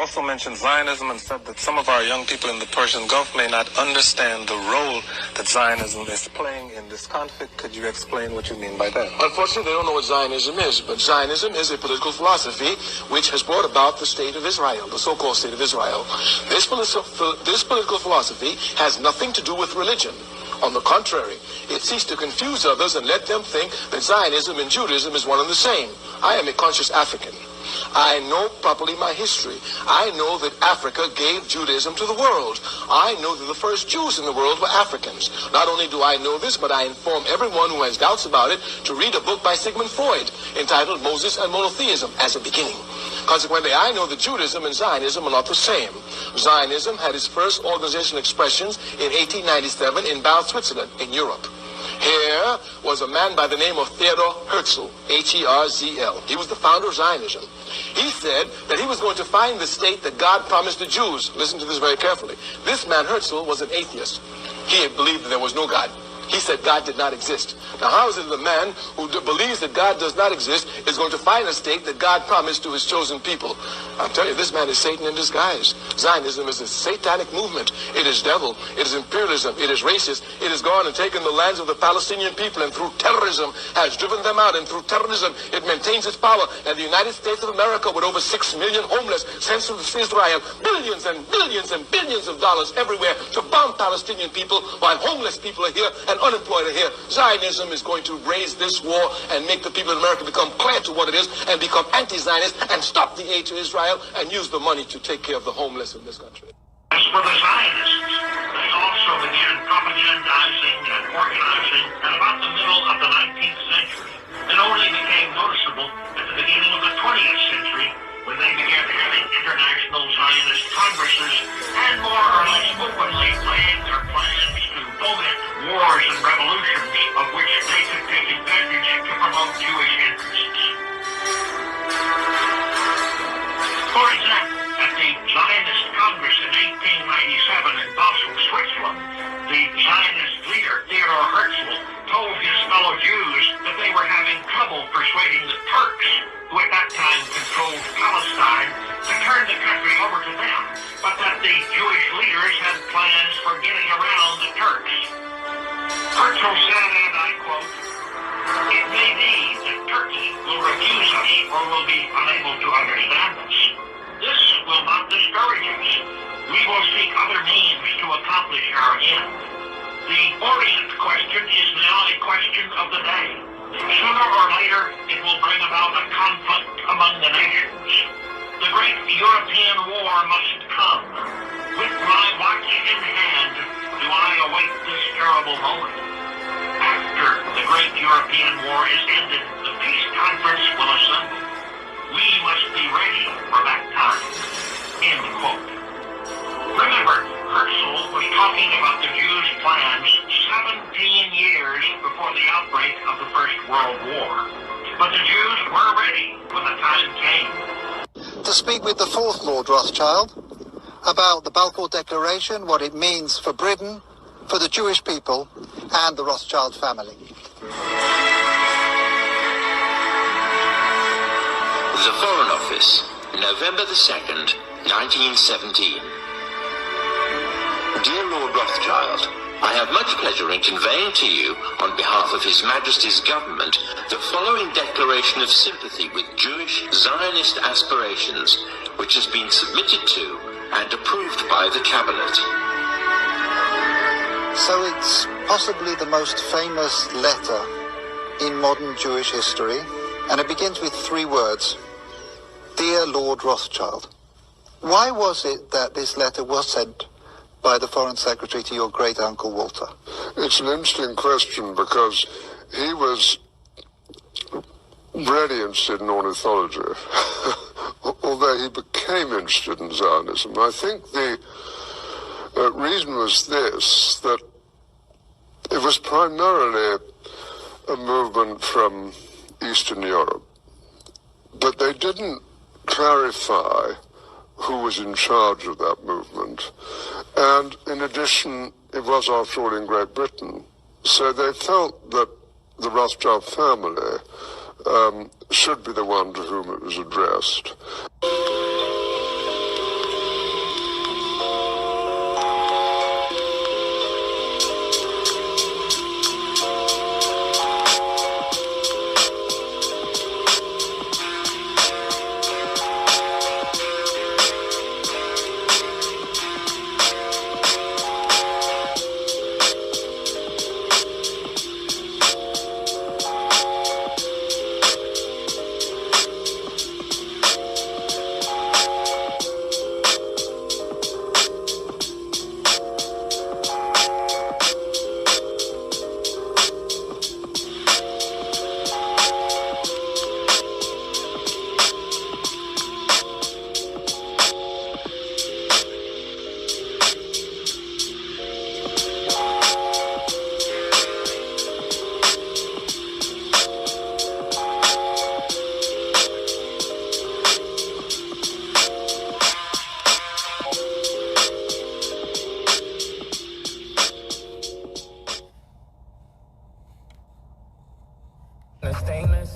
also mentioned Zionism and said that some of our young people in the Persian Gulf may not understand the role that Zionism is playing in this conflict. Could you explain what you mean by that? Unfortunately, they don't know what Zionism is, but Zionism is a political philosophy which has brought about the state of Israel, the so-called state of Israel. This political philosophy has nothing to do with religion. On the contrary, it seeks to confuse others and let them think that Zionism and Judaism is one and the same. I am a conscious African. I know properly my history. I know that Africa gave Judaism to the world. I know that the first Jews in the world were Africans. Not only do I know this, but I inform everyone who has doubts about it to read a book by Sigmund Freud entitled Moses and Monotheism as a beginning. Consequently, I know that Judaism and Zionism are not the same. Zionism had its first organizational expressions in 1897 in Basel, Switzerland, in Europe. Here was a man by the name of Theodor Herzl, H-E-R-Z-L. He was the founder of Zionism. He said that he was going to find the state that God promised the Jews. Listen to this very carefully. This man, Herzl, was an atheist. He believed that there was no God. He said God did not exist. Now, how is it the man who believes that God does not exist is going to find a state that God promised to his chosen people? I'm telling you, this man is Satan in disguise. Zionism is a satanic movement. It is devil. It is imperialism. It is racist. It has gone and taken the lands of the Palestinian people and through terrorism has driven them out. And through terrorism, it maintains its power. And the United States of America, with over 6 million homeless, sends to Israel billions and billions and billions of dollars everywhere to bomb Palestinian people while homeless people are here and unemployed are here. Zionism is going to raise this war and make the people in America become clear to what it is and become anti-Zionist and stop the aid to Israel and use the money to take care of the homeless in this country. As for the Zionists, they also began propagandizing and organizing at about the middle of the 19th century and only became noticeable at the beginning of the 20th century when they began having international Zionist congresses and more or less openly laying their plans to foment wars and revolutions of which they could take advantage to promote Jewish interests. For example, at the Zionist Congress in 1897 in Basel, Switzerland, the Zionist leader Theodor Herzl told his fellow Jews that they were having trouble persuading the Turks, who at that time controlled Palestine, to turn the country over to them, but that the Jewish leaders had plans for getting around the Turks. Herzl said, and I quote, "It may be that Turkey will refuse us or will be unable to understand us. This will not discourage us. We will seek other means to accomplish our end. The Orient question is now a question of the day. Sooner or later, it will bring about a conflict among the nations. The great European war must come. With my watch in hand, do I await this terrible moment. After the great European war is ended, the peace conference will assemble. We must be ready for that time." End quote. Remember, Herzl was talking about the Jews' plans 17 years before the outbreak of the First World War. But the Jews were ready when the time came. To speak with the fourth Lord Rothschild about the Balfour Declaration, what it means for Britain, for the Jewish people, and the Rothschild family. The Foreign Office, November the 2nd, 1917. Dear Lord Rothschild, I have much pleasure in conveying to you, on behalf of His Majesty's government, the following declaration of sympathy with Jewish Zionist aspirations, which has been submitted to and approved by the Cabinet. So it's possibly the most famous letter in modern Jewish history, and it begins with 3 words. Dear Lord Rothschild. Why was it that this letter was sent by the Foreign Secretary to your great-uncle Walter? It's an interesting question because he was really interested in ornithology, although he became interested in Zionism. I think the reason was this, that it was primarily a movement from Eastern Europe, but they didn't clarify who was in charge of that movement. And in addition, it was after all in Great Britain. So they felt that the Rothschild family should be the one to whom it was addressed. Stainless.